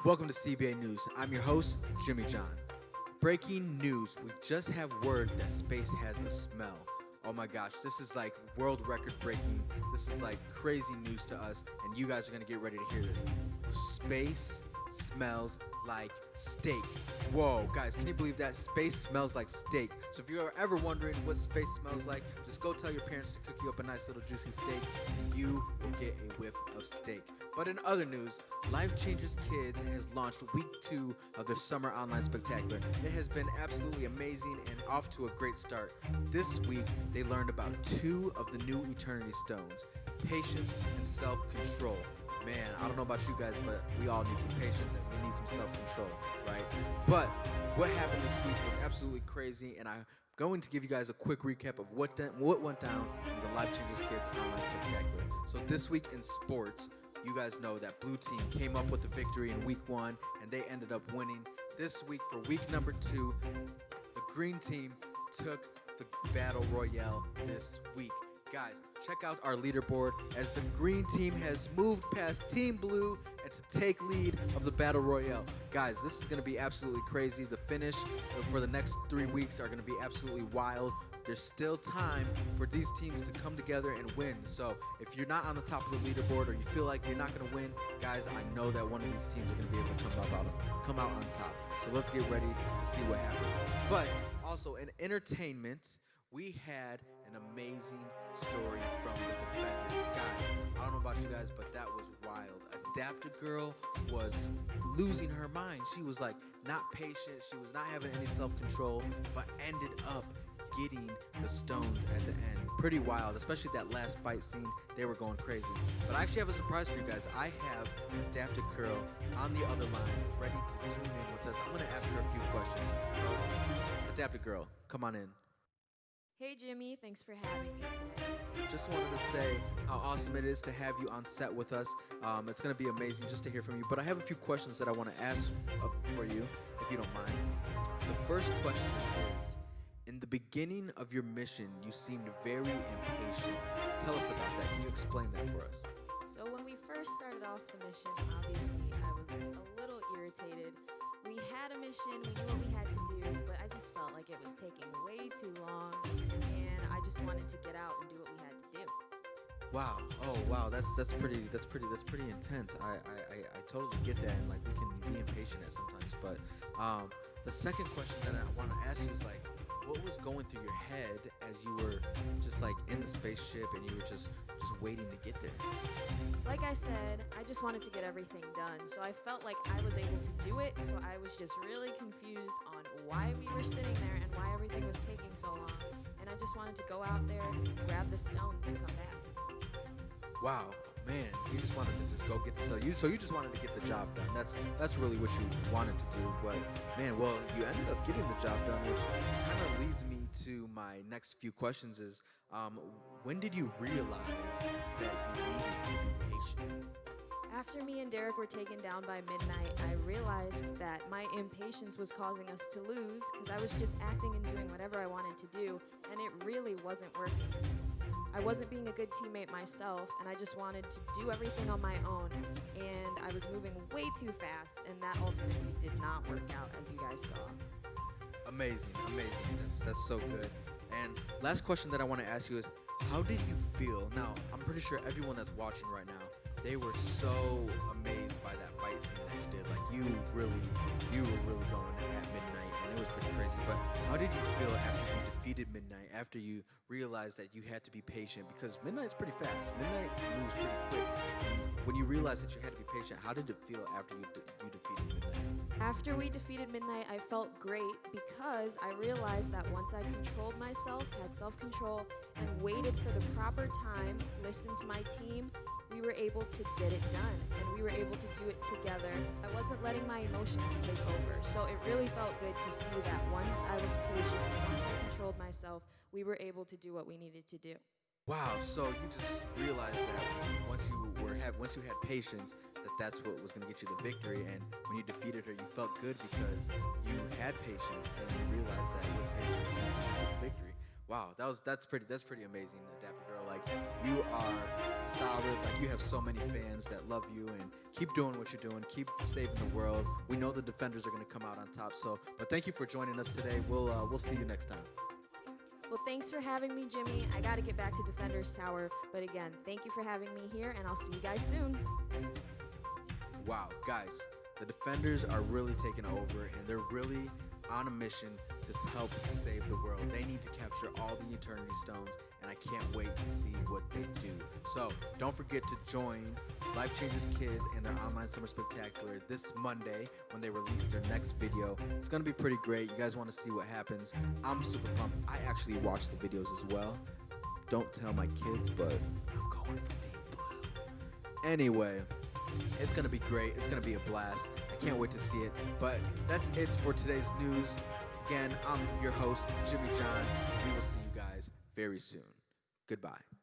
Welcome to CBA News. I'm your host, Jimmy John. Breaking news, we just have word that space has a smell. Oh my gosh, this is like world record breaking. This is like crazy news to us, and you guys are gonna get ready to hear this. Space smells like steak. Whoa, guys, can you believe that? Space smells like steak. So if you're ever wondering what space smells like, just go tell your parents to cook you up a nice little juicy steak, and you will get a whiff of steak. But in other news, Life Changers Kids has launched week 2 of their summer online spectacular. It has been absolutely amazing and off to a great start. This week, they learned about 2 of the new Eternity Stones, patience and self-control. Man, I don't know about you guys, but we all need some patience and we need some self-control, right? But what happened this week was absolutely crazy, and I'm going to give you guys a quick recap of what went down in the Life Changers Kids online spectacular. So this week in sports, you guys know that blue team came up with the victory in week 1, and they ended up winning. This week, for week number 2, the green team took the battle royale this week. Guys, check out our leaderboard as the green team has moved past Team Blue and to take lead of the battle royale. Guys, this is going to be absolutely crazy. The finish for the next 3 weeks are going to be absolutely wild. There's still time for these teams to come together and win. So if you're not on the top of the leaderboard or you feel like you're not going to win, guys, I know that one of these teams are going to be able to come out on top. So let's get ready to see what happens. But also in entertainment, we had an amazing story from the Defenders. Guys, I don't know about you guys, but that was wild. Adapted Girl was losing her mind. She was like not patient. She was not having any self-control, but ended up getting the stones at the end. Pretty wild, especially that last fight scene. They were going crazy. But I actually have a surprise for you guys. I have Adapted Girl on the other line, ready to tune in with us. I'm going to ask her a few questions. So, Adapted Girl, come on in. Hey Jimmy, thanks for having me today. Just wanted to say how awesome it is to have you on set with us. It's going to be amazing just to hear from you. But I have a few questions that I want to ask for you, if you don't mind. The first question is, in the beginning of your mission, you seemed very impatient. Tell us about that. Can you explain that for us? So when we first started off the mission, obviously I was a little irritated. We had a mission, we knew what we had to do, but I just felt like it was taking way too long, and I just wanted to get out and do what we had to do. Wow. Oh, wow. That's pretty intense. I totally get that, and like we can be impatient at sometimes. But the second question that I want to ask you is like, what was going through your head as you were just like in the spaceship and you were just waiting to get there? Like I said, I just wanted to get everything done, so I felt like I was able to do it, so I was just really confused on why we were sitting there and why everything was taking so long, and I just wanted to go out there, grab the stones, and come back. Wow, man, you just wanted to just go get the so you just wanted to get the job done. That's really what you wanted to do. But man, well, you ended up getting the job done, which kind of leads me to my next few questions. Is when did you realize that you needed to be patient? After me and Derek were taken down by midnight, I realized that my impatience was causing us to lose because I was just acting and doing whatever I wanted to do, and it really wasn't working. I wasn't being a good teammate myself, and I just wanted to do everything on my own, and I was moving way too fast, and that ultimately did not work out, as you guys saw. Amazing. That's so good. And last question that I want to ask you is, how did you feel? Now, I'm pretty sure everyone that's watching right now, they were so amazed by that fight scene that you did. Like you were really going at midnight, and it was pretty crazy. But how did you feel after you defeated Midnight, after you realized that you had to be patient? Because Midnight's pretty fast. Midnight moves pretty quick. When you realized that you had to be patient, how did it feel after you defeated Midnight? After we defeated Midnight, I felt great because I realized that once I controlled myself, had self-control, and waited for the proper time, listened to my team, we were able to get it done, and we were able to do it together. I wasn't letting my emotions take over, so it really felt good to see that once I was patient, once I controlled myself, we were able to do what we needed to do. Wow, so you just realized that once you had patience, that's what was going to get you the victory, and when you defeated her, you felt good because you had patience, and you realized that with patience, you can get the victory. Wow, that's pretty amazing, Adapted Girl. Like, you are solid. Like, You have so many fans that love you, and keep doing what you're doing. Keep saving the world. We know the Defenders are going to come out on top. But thank you for joining us today. We'll see you next time. Well, thanks for having me, Jimmy. I got to get back to Defenders Tower. But again, thank you for having me here, and I'll see you guys soon. Wow, guys, the Defenders are really taking over, and they're really on a mission to help save the world. They need to capture all the Eternity Stones, and I can't wait to see what they do. So don't forget to join Life Changes Kids and their online summer spectacular this Monday when they release their next video. It's gonna be pretty great. You guys want to see what happens? I'm super pumped. I actually watched the videos as well. Don't tell my kids, but I'm going for Team Blue. Anyway, it's gonna be great. It's gonna be a blast. I can't wait to see it. But that's it for today's news. Again, I'm your host, Jimmy John. We will see you guys very soon. Goodbye.